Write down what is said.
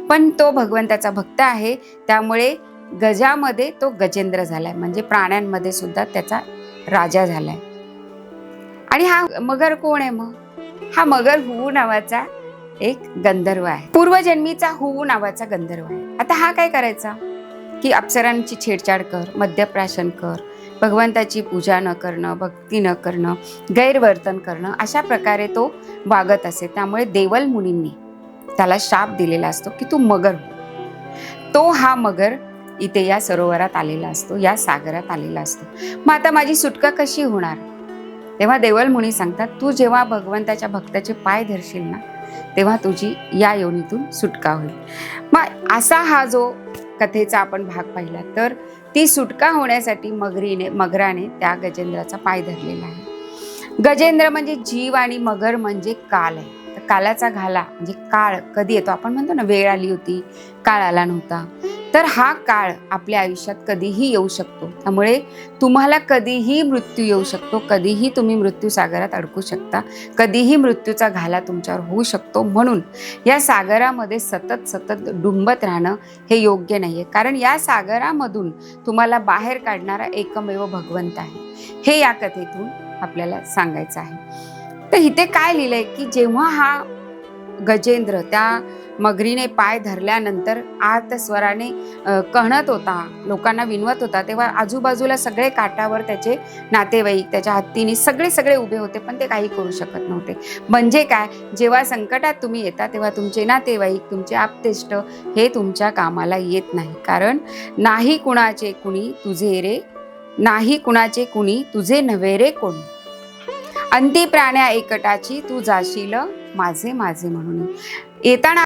पण तो भगवंताचा भक्त आहे, त्यामुळे गजामध्ये तो गजेंद्र झालाय, म्हणजे प्राण्यांमध्ये सुद्धा त्याचा राजा झालाय. आणि हा मगर कोण आहे मग? हा मगर हुऊ नावाचा एक गंधर्व आहे, पूर्वजन्मीचा हुऊ नावाचा गंधर्व आहे. आता हा काय करायचा की अप्सरांची छेडछाड कर, मद्यप्राशन कर, भगवंताची पूजा न करणं, भक्ती न करणं, गैरवर्तन करणं, अशा प्रकारे तो वागत असे. त्यामुळे देवल मुनींनी त्याला शाप दिलेला असतो की तू मगर हो. तो हा मगर इथे या सरोवरात आलेला असतो, या सागरात आलेला असतो. मग आता माझी सुटका कशी होणार? तेव्हा देवल मुनी सांगतात, तू जेव्हा भगवंताच्या भक्ताचे पाय धरशील ना, तेव्हा तुझी या योनीतून सुटका होईल. मग असा हा जो कथेचा आपण भाग पाहिला, तर ती सुटका होण्यासाठी मगराने त्या गजेंद्राचा पाय धरलेला आहे. गजेंद्र म्हणजे जीव आणि मगर म्हणजे काल आहे. तर कालाचा घाला म्हणजे काळ कधी येतो, आपण म्हणतो ना वेळ आली होती, काळ आला नव्हता. तर हा काळ आपल्या आयुष्यात कधीही येऊ शकतो. त्यामुळे तुम्हाला कधीही मृत्यू येऊ शकतो, कधीही तुम्ही मृत्यू सागरात अडकू शकता, कधीही मृत्यूचा घाला तुमच्यावर होऊ शकतो. म्हणून या सागरामध्ये सतत सतत डुंबत राहणं हे योग्य नाहीये, कारण या सागरामधून तुम्हाला बाहेर काढणारा एकमेव भगवंत आहे, हे या कथेतून आपल्याला सांगायचं आहे. तर इथे काय लिहिलंय की जेव्हा हा गजेंद्र त्या मगरीने पाय धरल्यानंतर आर्त स्वराने कहणत होता, लोकांना विनवत होता, तेव्हा आजूबाजूला सगळे काठावर त्याचे नातेवाईक, त्याच्या हत्तीने सगळे उभे होते, पण ते काही करू शकत नव्हते. म्हणजे काय, जेव्हा संकटात तुम्ही येता तेव्हा तुमचे नातेवाईक, तुमचे आप्तेष्ट हे तुमच्या कामाला येत नाही. कारण नाही कुणाचे कुणी तुझे रे, नाही कुणाचे कुणी तुझे नव्हे रे कोणी, अंती प्राण्या एकटाची तू जाशील माझे माझे म्हणून. येताना